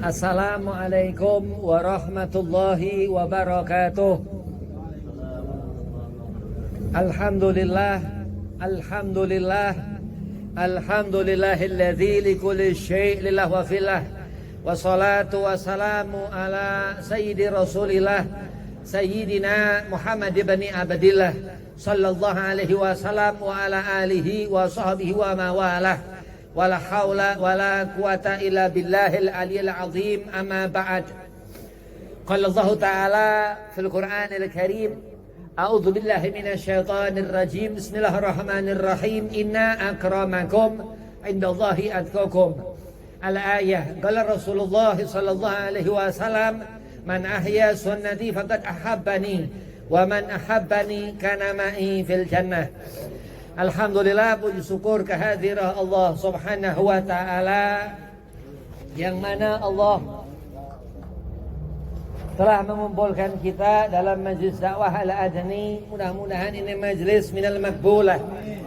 Assalamualaikum warahmatullahi wabarakatuh. Alhamdulillah, alhamdulillah, alhamdulillahilladzi likulli syai' lillah wa fillah. Wassalatu wassalamu ala sayyidi rasulillah sayyidina Muhammad ibn Abdillah sallallahu alaihi wasallam wa ala alihi wa sahbihi wa mawalah. Wala haula wala quwata illa billahil aliyil azim, amma ba'd. Qala Allah Ta'ala fil Qur'anil Karim, a'udzu billahi minasyaitonir rajim. Bismillahirrahmanirrahim. Inna akramakum indallahi atqakum. Al-ayah. Qala Rasulullah sallallahu alaihi wasallam, man ahya sunnati faqad ahabbani wa man ahabbani kana ma'i fil jannah. Alhamdulillah, puji syukur kehadiran Allah Subhanahu wa Ta'ala, yang mana Allah telah mengumpulkan kita dalam majlis dakwah Al-Adni. Mudah-mudahan ini majlis minal makbulah,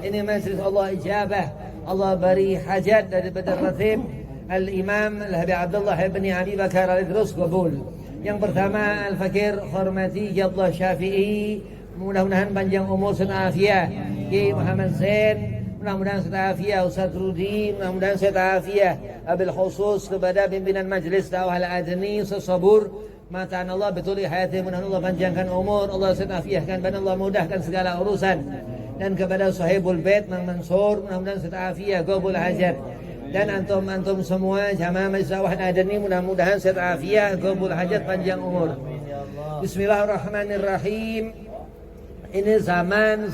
ini majlis Allah ijabah. Allah beri hajat daripada Ratib Al-Imam Al-Habib Abdullah ibn Abi Bakar Al-Idrus qabul. Yang pertama Al-Fakir Hormati Jadlah Syafi'i, mudah-mudahan panjang umur dan afiat. Kiai Muhammad Zain, mudah-mudahan sehat afiat. Ustaz Rudi, mudah-mudahan sehat afiat. Abil khusus kepada pimpinan majlis dakwah Al-Adni sesabur mataan Allah betuli hayati, mudah-mudahan Allah panjangkan umur, Allah sehat afiatkan, dan Allah mudahkan segala urusan. Dan kepada sahibul bait Mang Mansur, mudah-mudahan sehat afiat, qabul hajat. Dan antum semua jamaah majlis dakwah Al-Adni, mudah-mudahan sehat afiat, qabul hajat, panjang umur. Bismillahirrahmanirrahim. Ini zaman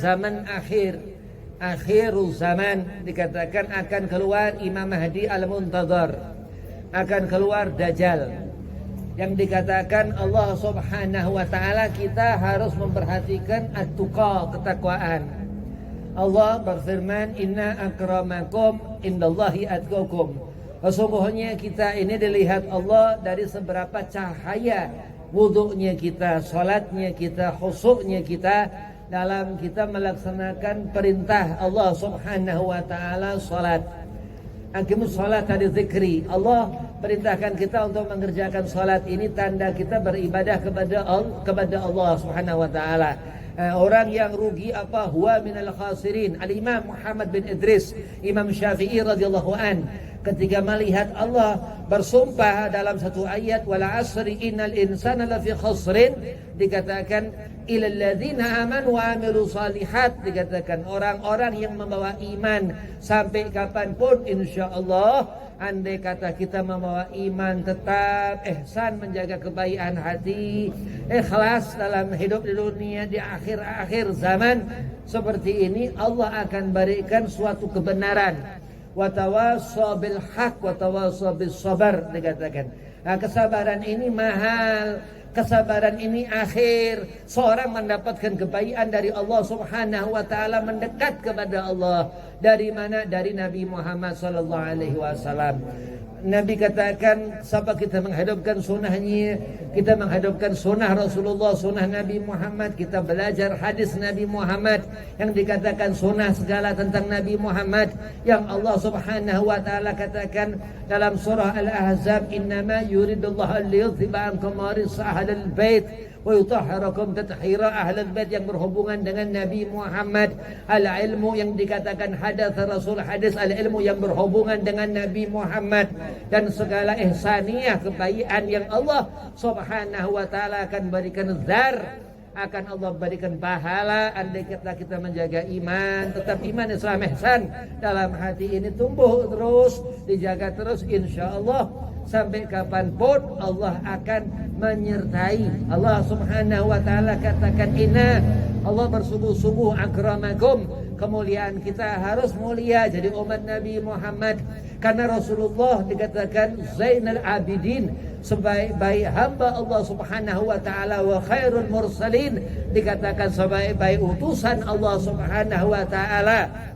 akhirul zaman. Dikatakan akan keluar Imam Mahdi Al-Muntadhar, akan keluar Dajjal. Yang dikatakan Allah Subhanahu wa Ta'ala, kita harus memperhatikan at-tuqa, ketakwaan. Allah berfirman, inna akramakum indallahi atqakum. Sesungguhnya kita ini dilihat Allah dari seberapa cahaya wudhunya kita, salatnya kita, khusyuknya kita dalam kita melaksanakan perintah Allah Subhanahu wa Ta'ala, salat. Aqimus salat tadi zikri. Allah perintahkan kita untuk mengerjakan salat. Ini tanda kita beribadah kepada Allah Subhanahu wa Ta'ala. Orang yang rugi apa? Huwa minal khasirin. Al-Imam Muhammad bin Idris, Imam Syafi'i radhiyallahu an, ketika melihat Allah bersumpah dalam satu ayat, wala asri innal insana lafi khusrin, dikatakan ilal ladzina amanu wa amilu salihat, dikatakan orang-orang yang membawa iman sampai kapanpun insyaallah. Andai kata kita membawa iman, tetap ihsan, menjaga kebaikan hati, ikhlas dalam hidup di dunia, di akhir zaman seperti ini, Allah akan berikan suatu kebenaran. Wa tawassaw bil haq wa tawassaw bis sabar, dikatakan. Nah, kesabaran ini mahal, kesabaran ini akhir. Seorang mendapatkan kebaikan dari Allah Subhanahu wa Ta'ala, mendekat kepada Allah. Dari mana? Dari Nabi Muhammad sallallahu alaihi wasallam. Nabi katakan, siapa kita menghidupkan sunnahnya, kita menghidupkan sunnah Rasulullah, sunnah Nabi Muhammad, kita belajar hadis Nabi Muhammad yang dikatakan sunnah segala tentang Nabi Muhammad, yang Allah Subhanahu wa Ta'ala katakan dalam surah Al-Ahzab, innama yuridullahu liyudhiba ankum rijsa ahlal bait wa yutahhirakum tathira, ahlul bait yang berhubungan dengan Nabi Muhammad. Al-ilmu yang dikatakan hadis Rasul, hadis al-ilmu yang berhubungan dengan Nabi Muhammad, dan segala ihsaniyah, kebaikan yang Allah Subhanahu wa Ta'ala akan berikan zar, akan Allah berikan pahala andai kita menjaga iman. Tetap iman, Islam, ihsan dalam hati ini tumbuh terus, dijaga terus, insyaallah sampai kapanpun Allah akan menyertai. Allah Subhanahu wa Ta'ala katakan, inna, Allah bersungguh-sungguh, akramakum, kemuliaan kita harus mulia jadi umat Nabi Muhammad, karena Rasulullah dikatakan Zainal Abidin, sebaik-baik hamba Allah Subhanahu wa Ta'ala, wa khairul mursalin, dikatakan sebaik-baik utusan Allah Subhanahu wa Ta'ala.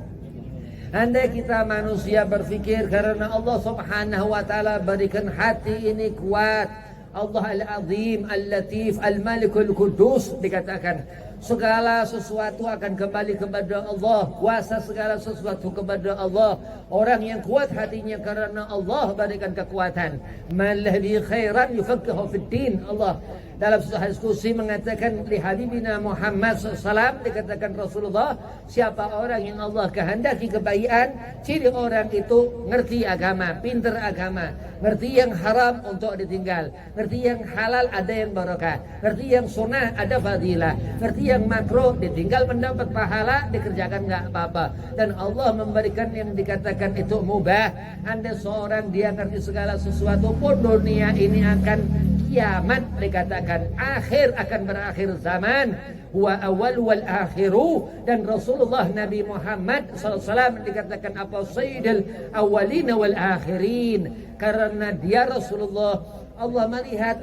Andai kita manusia berfikir, karena Allah Subhanahu wa Ta'ala berikan hati ini kuat, Allah Al-Azim, Al-Latif, Al-Malikul Kudus, dikatakan Segala sesuatu akan kembali kepada Allah. Kuasa segala sesuatu kepada Allah. Orang yang kuat hatinya karena Allah berikan kekuatan. Man ladzi khairan yufaqihu fid din. Allah dalam sebuah diskusi mengatakan li habibina Muhammad SAW, dikatakan Rasulullah, siapa orang yang Allah kehendaki kebaikan, ciri orang itu ngerti agama, pinter agama, ngerti yang haram untuk ditinggal, ngerti yang halal ada yang barokah, ngerti yang sunnah ada fadilah, ngerti yang makruh ditinggal mendapat pahala, dikerjakan nggak apa-apa. Dan Allah memberikan yang dikatakan itu mubah. Anda seorang dia ngerti segala sesuatu pun dunia ini akan kiamat, dikatakan akhir, akan berakhir zaman. Huwa awal wal akhiru. Dan Rasulullah Nabi Muhammad SAW dikatakan apa? Sayyidul awalin wal akhirin. Karena dia Rasulullah, Allah melihat.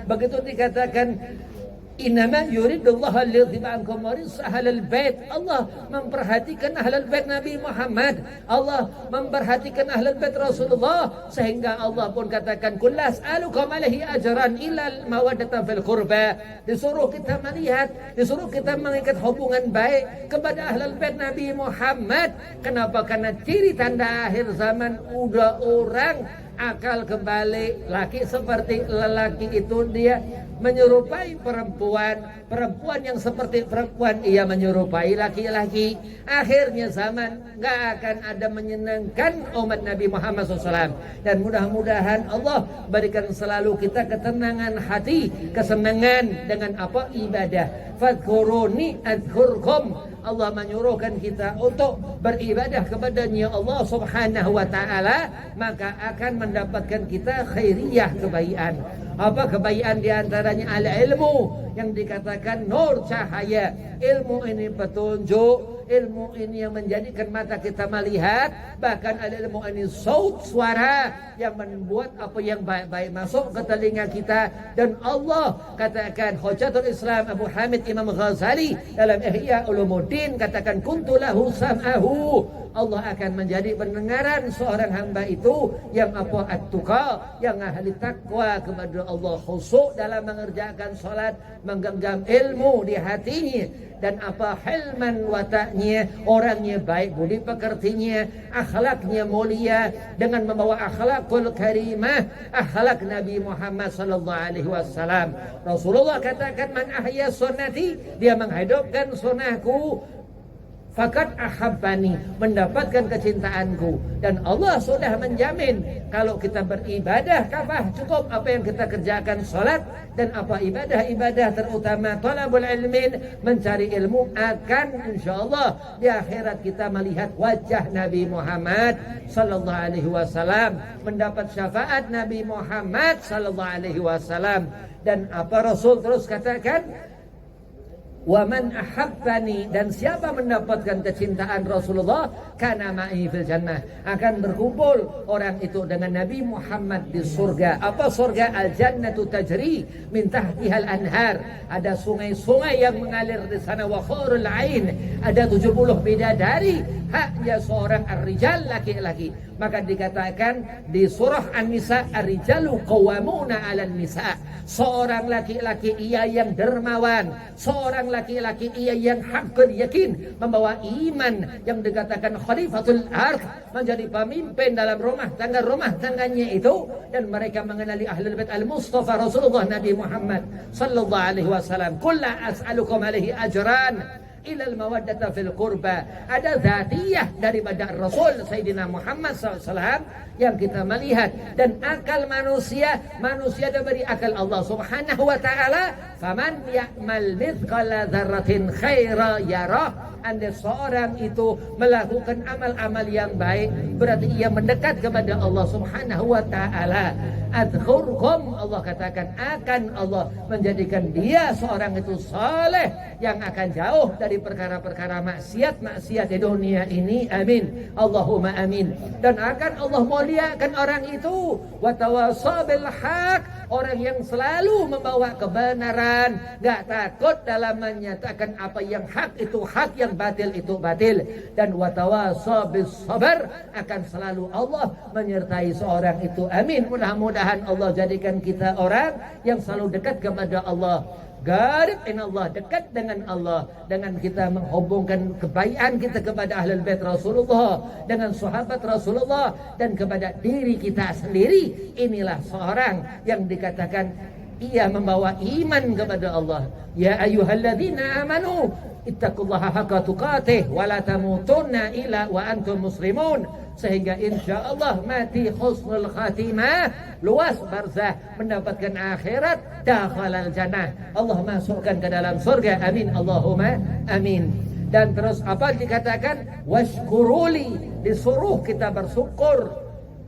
Begitu dikatakan innama yuridullahu liyudhiba ankum rijsa ahlal bait. Allah memperhatikan ahlal bait Nabi Muhammad. Allah memperhatikan ahlal bait Rasulullah, sehingga Allah pun katakan kullas alukum alaihi ajran ilal mawaddata fil qurba. Disuruh kita melihat, disuruh kita mengikat hubungan baik kepada ahlal bait Nabi Muhammad. Kenapa? Karena ciri tanda akhir zaman udah orang akal kembali. Laki seperti lelaki itu dia menyerupai perempuan yang seperti perempuan ia menyerupai laki-laki. Akhirnya zaman nggak akan ada menyenangkan umat Nabi Muhammad SAW. Dan mudah-mudahan Allah berikan selalu kita ketenangan hati, kesenangan dengan apa? Ibadah. Fadhkuruni adhkurkum. Allah menyuruhkan kita untuk beribadah kepadanya Allah Subhanahu wa ta'ala, maka akan mendapatkan kita khairiyah, kebaikan. Apa kebaikan? Diantaranya al-ilmu, yang dikatakan nur cahaya. Ilmu ini petunjuk, ilmu ini yang menjadikan mata kita melihat. Bahkan al-ilmu ini suara yang membuat apa yang baik-baik masuk ke telinga kita. Dan Allah katakan, Hujatul Islam Abu Hamid Imam Ghazali dalam Ihya Ulumuddin katakan kuntulahu sam'ahu. Allah akan menjadi pendengaran seorang hamba itu yang apa? At-tuqa, yang ahli takwa kepada Allah, khusyuk dalam mengerjakan salat, menggenggam ilmu di hatinya. Dan apa? Hilman wataknya, orangnya baik budi pekertinya, akhlaknya mulia dengan membawa akhlakul karimah, akhlak Nabi Muhammad sallallahu alaihi wasallam. Rasulullah katakan man ahya sunnati, dia menghidupkan sunnahku, fakat ahabbani, mendapatkan kecintaanku. Dan Allah sudah menjamin kalau kita beribadah kafah, cukup apa yang kita kerjakan, salat dan apa ibadah-ibadah terutama talabul ilmin, mencari ilmu, akan insyaallah di akhirat kita melihat wajah Nabi Muhammad sallallahu alaihi wasallam, mendapat syafaat Nabi Muhammad sallallahu alaihi wasallam. Dan apa Rasul terus katakan, wa man ahabbani, dan siapa mendapatkan kecintaan Rasulullah, kana ma'i fil jannah, akan berkumpul orang itu dengan Nabi Muhammad di surga. Apa surga? Al jannatu tajri min tahtihal anhar, ada sungai-sungai yang mengalir di sana. Wa khurul ain, ada 70 bidadari, haknya seorang ar-rijal, laki-laki. Maka dikatakan di surah An-Nisa, ar-rijalu qawwamuna 'alan nisa, seorang laki-laki ia yang dermawan, seorang laki-laki ia yang hakul yakin, membawa iman, yang dikatakan khalifatul ard, menjadi pemimpin dalam rumah tangganya itu. Dan mereka mengenali ahlul bait al-Mustafa Rasulullah Nabi Muhammad sallallahu alaihi wasallam. Kulla as'alukum alaihi ajran ilal mawaddata fil qurba. Ada zatiyah daripada Rasul Sayyidina Muhammad SAW yang kita melihat. Dan akal manusia diberi akal Allah Subhanahu wa ta'ala. Faman ya'mal mithqala dzarratin khaira yarah. Anda seorang itu melakukan amal-amal yang baik, berarti ia mendekat kepada Allah Subhanahu wa ta'ala. Adkhurkum, Allah katakan akan Allah menjadikan dia seorang itu saleh, yang akan jauh dari perkara-perkara maksiat di dunia ini. Amin, Allahumma amin. Dan akan Allah muliakan orang itu. Wa tawassaw bil haq, orang yang selalu membawa kebenaran, gak takut dalam menyatakan apa yang hak itu hak, yang batil itu batil. Dan wa tawassaw bis sabar, akan selalu Allah menyertai seorang itu. Amin. Mudah-mudahan Allah jadikan kita orang yang selalu dekat kepada Allah. Garib in Allah, dekat dengan Allah, dengan kita menghubungkan kebaikan kita kepada ahlul bait Rasulullah, dengan sahabat Rasulullah, dan kepada diri kita sendiri. Inilah seorang yang dikatakan ia membawa iman kepada Allah. Ya ayyuhalladzina amanu ittaqullaha haqqa tuqatih wa la tamutunna illa wa antum muslimun. Sehingga insya Allah mati husnul khatimah, luas barzah, mendapatkan akhirat, dakhalal jannah, Allah masukkan ke dalam surga. Amin Allahumma amin. Dan terus apa dikatakan? Washkuruli, disuruh kita bersyukur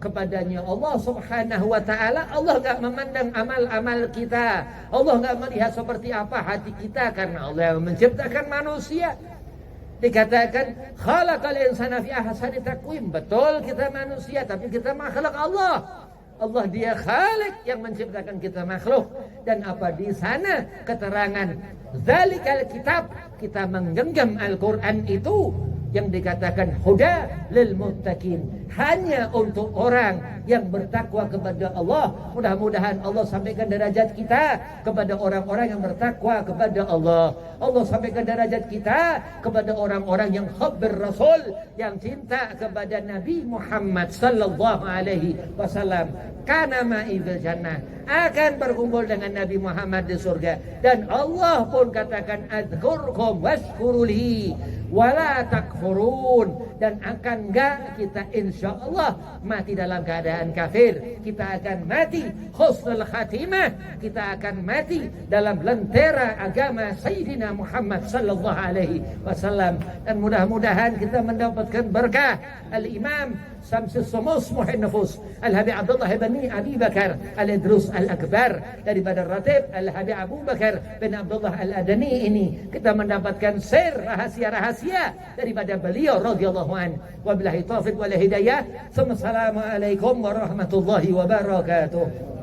kepadanya Allah subhanahu wa ta'ala. Allah gak memandang amal-amal kita, Allah gak melihat seperti apa hati kita, karena Allah yang menciptakan manusia. Dikatakan khalaqal insana fi ahsani taqwim. Betul kita manusia, tapi kita makhluk Allah. Allah dia khalik yang menciptakan kita makhluk. Dan apa di sana keterangan zalikal kitab, kita menggenggam Al-Quran itu yang dikatakan huda lil muttaqin, hanya untuk orang yang bertakwa kepada Allah. Mudah-mudahan Allah sampaikan derajat kita kepada orang-orang yang bertakwa kepada Allah. Allah sampaikan derajat kita kepada orang-orang yang khabir Rasul, yang cinta kepada Nabi Muhammad sallallahu alaihi wasallam. Kana ma'i fil jannah, akan berkumpul dengan Nabi Muhammad di surga. Dan Allah pun katakan adzkurkum washkuruli wala takfurun. Dan akan enggak kita insya Allah mati dalam keadaan kafir. Kita akan mati husnul khatimah, kita akan mati dalam lentera agama Sayyidina Muhammad sallallahu alaihi wasallam. Dan mudah-mudahan kita mendapatkan berkah Al-Imam Samsus Sumus Muhin Nufus Al-Habib Abdullah bin Abi Bakar Al-Idrus Al-Akbar, daripada Ratib Al-Habib Abu Bakar bin Abdullah Al-Adani ini kita mendapatkan sir rahasia-rahasia daripada beliau radhiyallahu an. Wabillahi taufiq wal hidayah. Assalamualaikum warahmatullahi wabarakatuh.